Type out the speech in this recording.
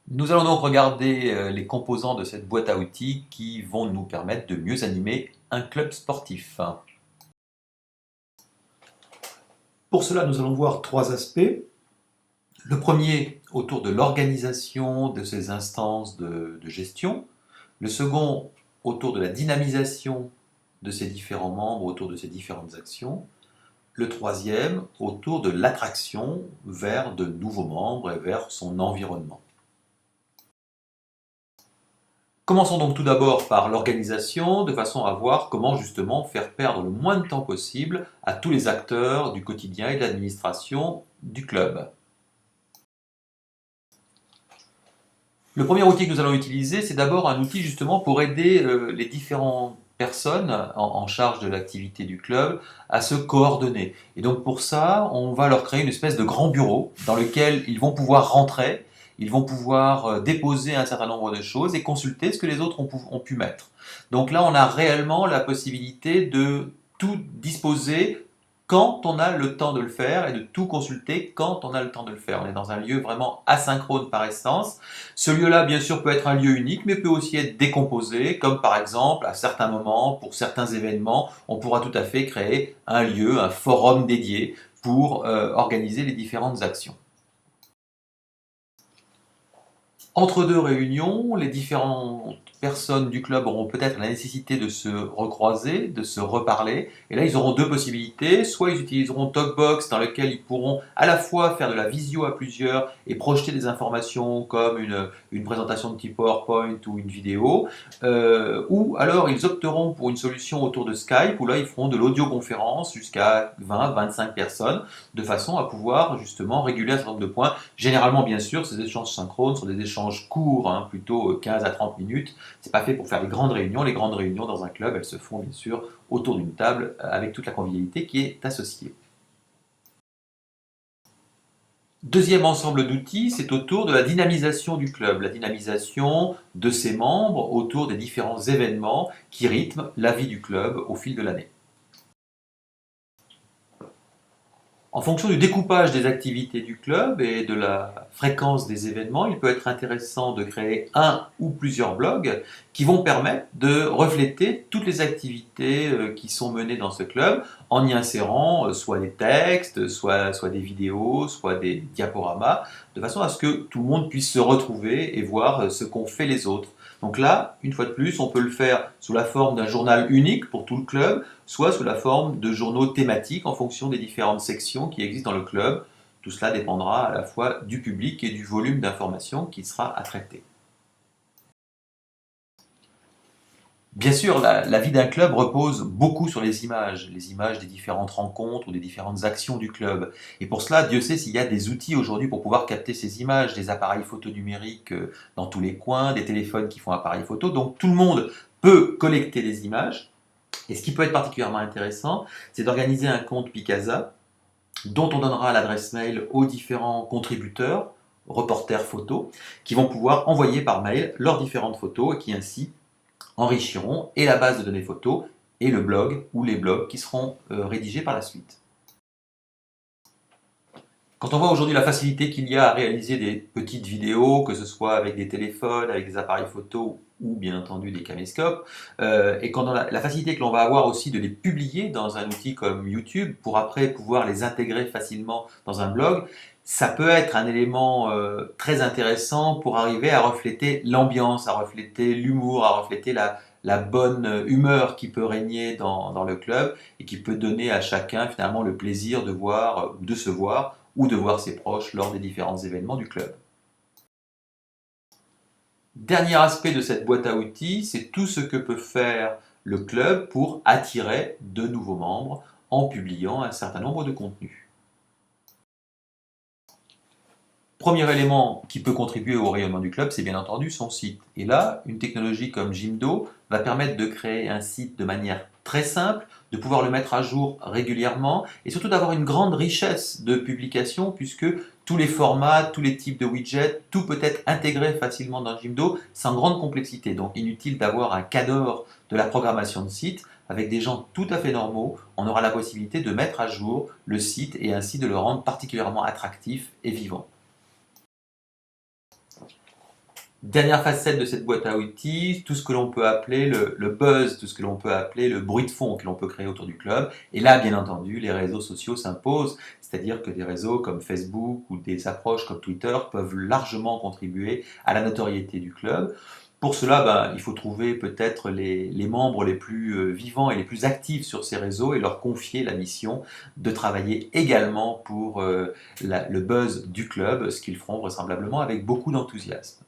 Nous allons donc regarder les composants de cette boîte à outils qui vont nous permettre de mieux animer un club sportif. Pour cela, nous allons voir trois aspects. Le premier, autour de l'organisation de ces instances de gestion. Le second, autour de la dynamisation de ces différents membres, autour de ces différentes actions. Le troisième, autour de l'attraction vers de nouveaux membres et vers son environnement. Commençons donc tout d'abord par l'organisation, de façon à voir comment justement faire perdre le moins de temps possible à tous les acteurs du quotidien et de l'administration du club. Le premier outil que nous allons utiliser, c'est d'abord un outil justement pour aider les différentes personnes en charge de l'activité du club à se coordonner. Et donc pour ça, on va leur créer une espèce de grand bureau dans lequel ils vont pouvoir rentrer, ils vont pouvoir déposer un certain nombre de choses et consulter ce que les autres ont pu mettre. Donc là, on a réellement la possibilité de tout disposer quand on a le temps de le faire et de tout consulter quand on a le temps de le faire. On est dans un lieu vraiment asynchrone par essence. Ce lieu-là, bien sûr, peut être un lieu unique, mais peut aussi être décomposé, comme par exemple, à certains moments, pour certains événements, on pourra tout à fait créer un lieu, un forum dédié pour organiser les différentes actions. Entre deux réunions, les différentes personnes du club auront peut-être la nécessité de se recroiser, de se reparler. Et là, ils auront deux possibilités. Soit ils utiliseront TalkBox dans lequel ils pourront à la fois faire de la visio à plusieurs et projeter des informations comme une présentation de type PowerPoint ou une vidéo. Ou alors ils opteront pour une solution autour de Skype où là, ils feront de l'audioconférence jusqu'à 20-25 personnes de façon à pouvoir justement réguler un certain nombre de points. Généralement, bien sûr, ces échanges synchrones sont des échanges courts, hein, plutôt 15 à 30 minutes. C'est pas fait pour faire des grandes réunions. Les grandes réunions dans un club, elles se font bien sûr autour d'une table avec toute la convivialité qui est associée. Deuxième ensemble d'outils, c'est autour de la dynamisation du club, la dynamisation de ses membres autour des différents événements qui rythment la vie du club au fil de l'année. En fonction du découpage des activités du club et de la fréquence des événements, il peut être intéressant de créer un ou plusieurs blogs qui vont permettre de refléter toutes les activités qui sont menées dans ce club en y insérant soit des textes, soit des vidéos, soit des diaporamas, de façon à ce que tout le monde puisse se retrouver et voir ce qu'ont fait les autres. Donc là, une fois de plus, on peut le faire sous la forme d'un journal unique pour tout le club, soit sous la forme de journaux thématiques en fonction des différentes sections qui existent dans le club. Tout cela dépendra à la fois du public et du volume d'informations qui sera à traiter. Bien sûr, la vie d'un club repose beaucoup sur les images des différentes rencontres ou des différentes actions du club. Et pour cela, Dieu sait s'il y a des outils aujourd'hui pour pouvoir capter ces images, des appareils photo numériques dans tous les coins, des téléphones qui font appareil photo. Donc tout le monde peut collecter des images. Et ce qui peut être particulièrement intéressant, c'est d'organiser un compte Picasa dont on donnera l'adresse mail aux différents contributeurs, reporters photos, qui vont pouvoir envoyer par mail leurs différentes photos et qui ainsi enrichiront et la base de données photos et le blog ou les blogs qui seront rédigés par la suite. Quand on voit aujourd'hui la facilité qu'il y a à réaliser des petites vidéos, que ce soit avec des téléphones, avec des appareils photo ou bien entendu des caméscopes, et quand on a la facilité que l'on va avoir aussi de les publier dans un outil comme YouTube pour après pouvoir les intégrer facilement dans un blog, ça peut être un élément très intéressant pour arriver à refléter l'ambiance, à refléter l'humour, à refléter la bonne humeur qui peut régner dans le club et qui peut donner à chacun finalement le plaisir de voir ou de se voir ou de voir ses proches lors des différents événements du club. Dernier aspect de cette boîte à outils, c'est tout ce que peut faire le club pour attirer de nouveaux membres en publiant un certain nombre de contenus. Premier élément qui peut contribuer au rayonnement du club, c'est bien entendu son site. Et là, une technologie comme Jimdo va permettre de créer un site de manière très simple, de pouvoir le mettre à jour régulièrement et surtout d'avoir une grande richesse de publications puisque tous les formats, tous les types de widgets, tout peut être intégré facilement dans Jimdo sans grande complexité. Donc inutile d'avoir un cadre de la programmation de site. Avec des gens tout à fait normaux, on aura la possibilité de mettre à jour le site et ainsi de le rendre particulièrement attractif et vivant. Dernière facette de cette boîte à outils, tout ce que l'on peut appeler le buzz, tout ce que l'on peut appeler le bruit de fond que l'on peut créer autour du club. Et là, bien entendu, les réseaux sociaux s'imposent, c'est-à-dire que des réseaux comme Facebook ou des approches comme Twitter peuvent largement contribuer à la notoriété du club. Pour cela, il faut trouver peut-être les membres les plus vivants et les plus actifs sur ces réseaux et leur confier la mission de travailler également pour le buzz du club, ce qu'ils feront vraisemblablement avec beaucoup d'enthousiasme.